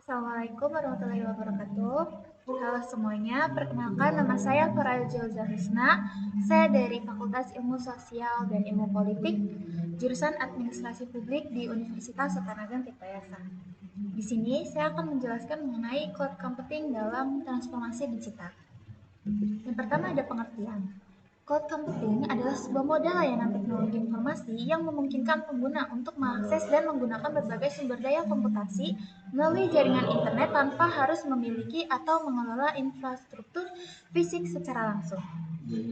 Assalamualaikum warahmatullahi wabarakatuh. Halo semuanya, perkenalkan nama saya Farah Jauza Husna. Saya dari Fakultas Ilmu Sosial dan Ilmu Politik, jurusan Administrasi Publik di Universitas Sultan Tirtayasa. Di sini saya akan menjelaskan mengenai cloud computing dalam transformasi digital. Yang pertama ada pengertian. Cloud computing adalah sebuah model layanan teknologi informasi yang memungkinkan pengguna untuk mengakses dan menggunakan berbagai sumber daya komputasi melalui jaringan internet tanpa harus memiliki atau mengelola infrastruktur fisik secara langsung.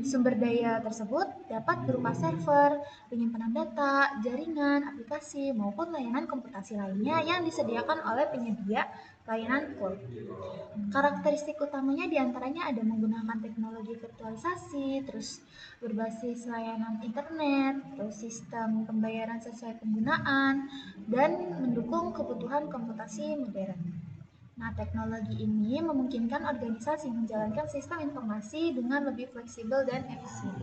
Sumber daya tersebut dapat berupa server, penyimpanan data, jaringan, aplikasi, maupun layanan komputasi lainnya yang disediakan oleh penyedia layanan cloud. Karakteristik utamanya diantaranya ada menggunakan teknologi virtualisasi, terus berbasis layanan internet, terus sistem pembayaran sesuai penggunaan, dan mendukung kebutuhan komputasi modern. Nah, teknologi ini memungkinkan organisasi menjalankan sistem informasi dengan lebih fleksibel dan efisien.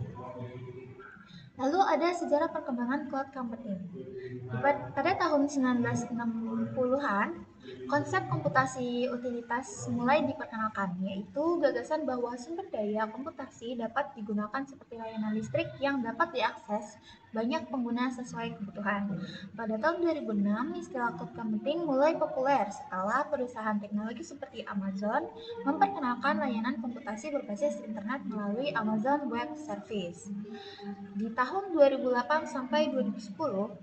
Lalu ada sejarah perkembangan cloud computing. Pada tahun 1960-an, konsep komputasi utilitas mulai diperkenalkan, yaitu gagasan bahwa sumber daya komputasi dapat digunakan seperti layanan listrik yang dapat diakses banyak pengguna sesuai kebutuhan. Pada tahun 2006, istilah cloud computing mulai populer setelah perusahaan teknologi seperti Amazon memperkenalkan layanan komputasi berbasis internet melalui Amazon Web Service. Di tahun 2008 sampai 2010,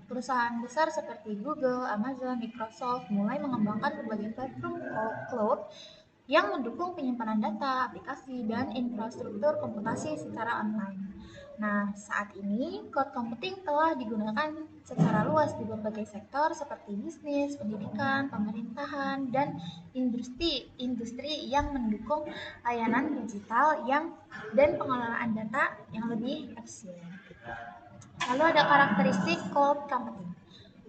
perusahaan besar seperti Google, Amazon, Microsoft mulai mengembangkan berbagai platform cloud yang mendukung penyimpanan data, aplikasi, dan infrastruktur komputasi secara online. Nah, saat ini cloud computing telah digunakan secara luas di berbagai sektor seperti bisnis, pendidikan, pemerintahan, dan industri yang mendukung layanan digital dan pengelolaan data yang lebih efisien. Lalu ada karakteristik cloud computing.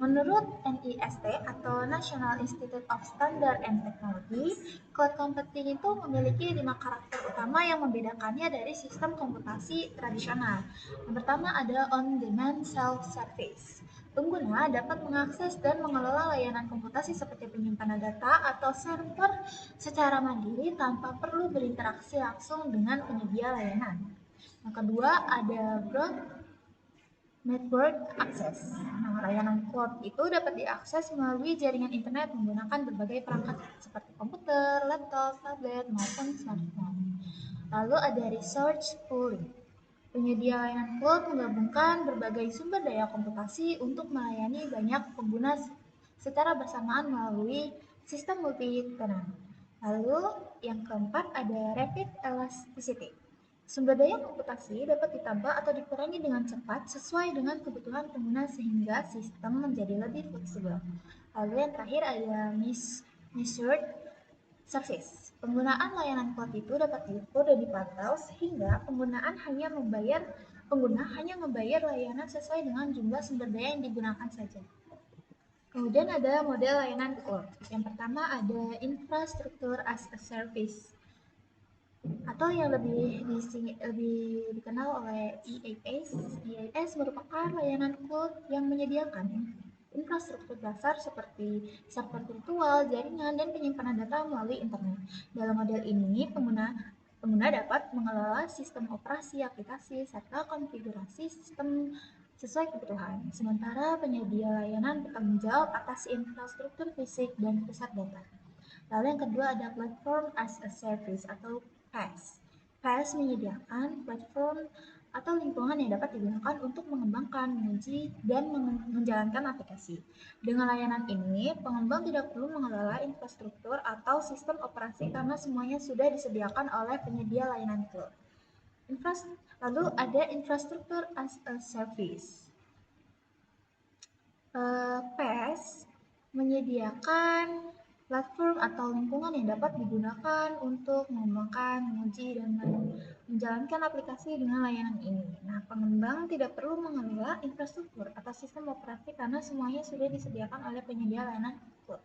Menurut NIST atau National Institute of Standard and Technology, cloud computing itu memiliki 5 karakter utama yang membedakannya dari sistem komputasi tradisional. Yang pertama ada on-demand self-service. Pengguna dapat mengakses dan mengelola layanan komputasi seperti penyimpanan data atau server secara mandiri tanpa perlu berinteraksi langsung dengan penyedia layanan. Yang kedua ada broad network access. Nah, layanan cloud itu dapat diakses melalui jaringan internet menggunakan berbagai perangkat seperti komputer, laptop, tablet, maupun smartphone. Lalu ada resource pooling. Penyedia layanan cloud menggabungkan berbagai sumber daya komputasi untuk melayani banyak pengguna secara bersamaan melalui sistem multi-tenant. Lalu yang keempat ada rapid elasticity. Sumber daya komputasi dapat ditambah atau dikurangi dengan cepat sesuai dengan kebutuhan pengguna sehingga sistem menjadi lebih fleksibel. Lalu yang terakhir ada measured service. Penggunaan layanan cloud itu dapat diukur dan dipantau sehingga pengguna hanya membayar layanan sesuai dengan jumlah sumber daya yang digunakan saja. Kemudian ada model layanan cloud. Yang pertama ada infrastruktur as a service, atau yang lebih dikenal oleh IaaS. IaaS merupakan layanan cloud yang menyediakan infrastruktur dasar seperti server virtual, jaringan, dan penyimpanan data melalui internet. Dalam model ini, pengguna dapat mengelola sistem operasi, aplikasi, serta konfigurasi sistem sesuai kebutuhan. Sementara penyedia layanan bertanggung jawab atas infrastruktur fisik dan pusat data. Lalu yang kedua ada platform as a service atau PaaS. PaaS menyediakan platform atau lingkungan yang dapat digunakan untuk mengembangkan, menguji, dan menjalankan aplikasi. Dengan layanan ini, pengembang tidak perlu mengelola infrastruktur atau sistem operasi karena semuanya sudah disediakan oleh penyedia layanan cloud. Lalu ada infrastruktur as a service. PaaS menyediakan platform atau lingkungan yang dapat digunakan untuk mengembangkan, menguji, dan menjalankan aplikasi dengan layanan ini. Nah, pengembang tidak perlu mengelola infrastruktur atau sistem operasi karena semuanya sudah disediakan oleh penyedia layanan cloud.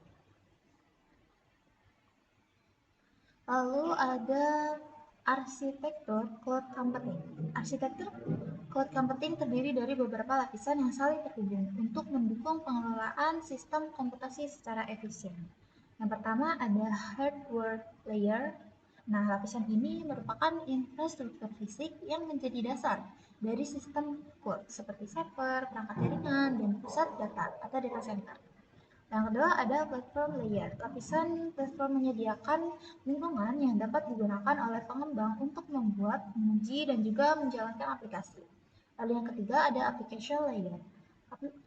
Lalu ada arsitektur cloud computing. Arsitektur cloud computing terdiri dari beberapa lapisan yang saling terhubung untuk mendukung pengelolaan sistem komputasi secara efisien. Yang pertama ada hardware layer. Nah, lapisan ini merupakan infrastruktur fisik yang menjadi dasar dari sistem cloud seperti server, perangkat jaringan, dan pusat data atau data center. Yang kedua ada platform layer. Lapisan platform menyediakan lingkungan yang dapat digunakan oleh pengembang untuk membuat, menguji, dan juga menjalankan aplikasi. Lalu yang ketiga ada application layer.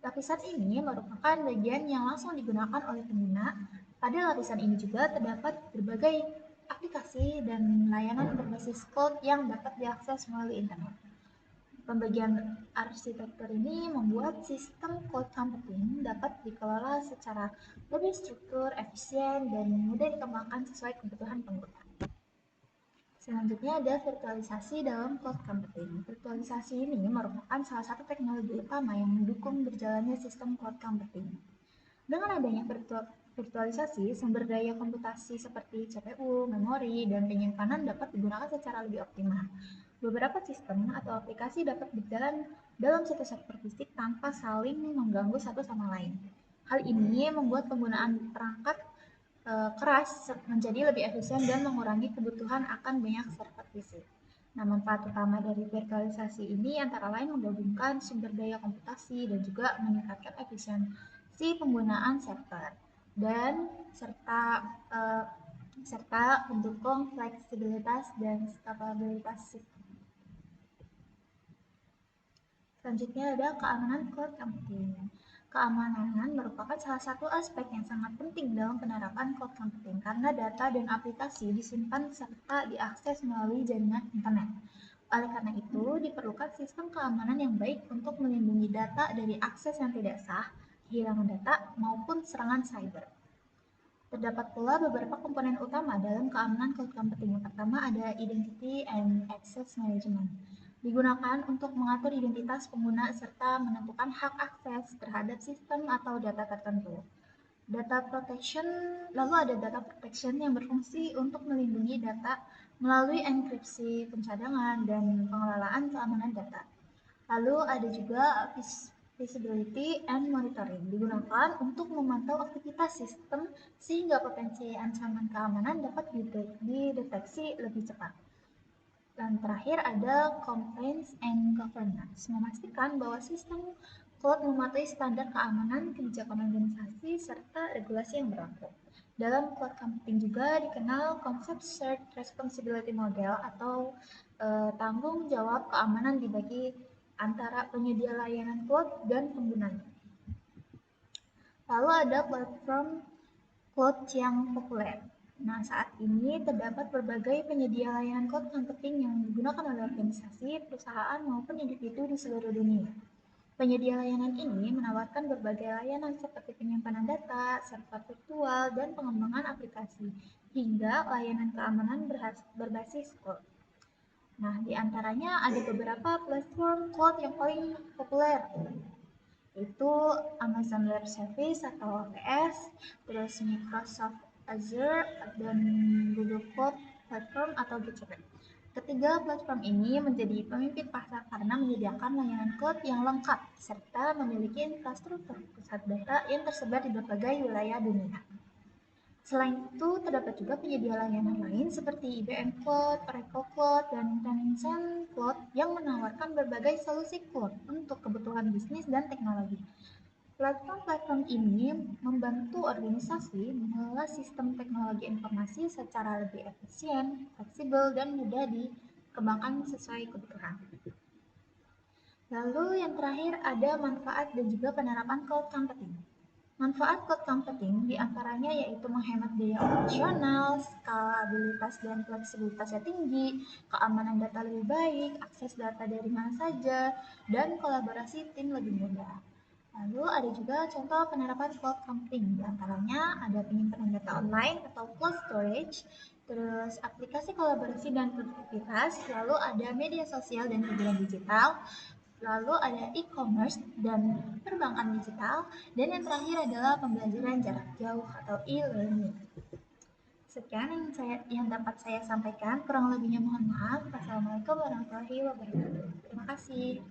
Lapisan ini merupakan bagian yang langsung digunakan oleh pengguna. Pada lapisan ini juga terdapat berbagai aplikasi dan layanan berbasis cloud yang dapat diakses melalui internet. Pembagian arsitektur ini membuat sistem cloud computing dapat dikelola secara lebih struktur, efisien, dan mudah dikembangkan sesuai kebutuhan pengguna. Selanjutnya ada virtualisasi dalam cloud computing. Virtualisasi ini merupakan salah satu teknologi utama yang mendukung berjalannya sistem cloud computing. Dengan adanya virtualisasi, sumber daya komputasi seperti CPU, memori, dan penyimpanan dapat digunakan secara lebih optimal. Beberapa sistem atau aplikasi dapat berjalan dalam satu server fisik tanpa saling mengganggu satu sama lain. Hal ini membuat penggunaan perangkat keras menjadi lebih efisien dan mengurangi kebutuhan akan banyak server fisik. Nah, manfaat utama dari virtualisasi ini antara lain menggabungkan sumber daya komputasi dan juga meningkatkan efisiensi penggunaan server dan eh, serta mendukung fleksibilitas dan skalabilitas sistem. Selanjutnya ada keamanan cloud computing. Keamanan merupakan salah satu aspek yang sangat penting dalam penerapan cloud computing karena data dan aplikasi disimpan serta diakses melalui jaringan internet. Oleh karena itu, diperlukan sistem keamanan yang baik untuk melindungi data dari akses yang tidak sah, kehilangan data, maupun serangan cyber. Terdapat pula beberapa komponen utama dalam keamanan cloud computing. Yang pertama ada Identity and Access Management. Digunakan untuk mengatur identitas pengguna serta menentukan hak akses terhadap sistem atau data tertentu. Data protection, lalu ada data protection yang berfungsi untuk melindungi data melalui enkripsi, pencadangan, dan pengelolaan keamanan data. Lalu ada juga visibility and monitoring, digunakan untuk memantau aktivitas sistem sehingga potensi ancaman keamanan dapat dideteksi lebih cepat. Dan terakhir ada compliance and governance, memastikan bahwa sistem cloud mematuhi standar keamanan, kebijakan organisasi, serta regulasi yang berlaku. Dalam cloud computing juga dikenal konsep shared responsibility model atau tanggung jawab keamanan dibagi antara penyedia layanan cloud dan penggunanya. Lalu ada platform cloud yang populer. Nah, saat ini terdapat berbagai penyedia layanan cloud computing yang digunakan oleh organisasi, perusahaan, maupun individu di seluruh dunia. Penyedia layanan ini menawarkan berbagai layanan seperti penyimpanan data, server virtual, dan pengembangan aplikasi, hingga layanan keamanan berbasis cloud. Nah, di antaranya ada beberapa platform cloud yang paling populer, yaitu Amazon Web Service atau AWS, terus Microsoft Azure, dan Google Cloud Platform atau GCP. Ketiga platform ini menjadi pemimpin pasar karena menyediakan layanan cloud yang lengkap serta memiliki infrastruktur pusat data yang tersebar di berbagai wilayah dunia. Selain itu, terdapat juga penyedia layanan lain seperti IBM Cloud, Oracle Cloud, dan Tencent Cloud yang menawarkan berbagai solusi cloud untuk kebutuhan bisnis dan teknologi. Platform-platform ini membantu organisasi mengelola sistem teknologi informasi secara lebih efisien, fleksibel, dan mudah dikembangkan sesuai kebutuhan. Lalu yang terakhir ada manfaat dan juga penerapan cloud computing. Manfaat cloud computing diantaranya yaitu menghemat biaya operasional, skalabilitas dan fleksibilitasnya tinggi, keamanan data lebih baik, akses data dari mana saja, dan kolaborasi tim lebih mudah. Lalu ada juga contoh penerapan cloud computing, diantaranya ada penyimpanan data online atau cloud storage, terus aplikasi kolaborasi dan produktivitas, lalu ada media sosial dan hiburan digital, lalu ada e-commerce dan perbankan digital, dan yang terakhir adalah pembelajaran jarak jauh atau e-learning. Sekian yang dapat saya sampaikan, kurang lebihnya mohon maaf. Wassalamualaikum warahmatullahi wabarakatuh. Terima kasih.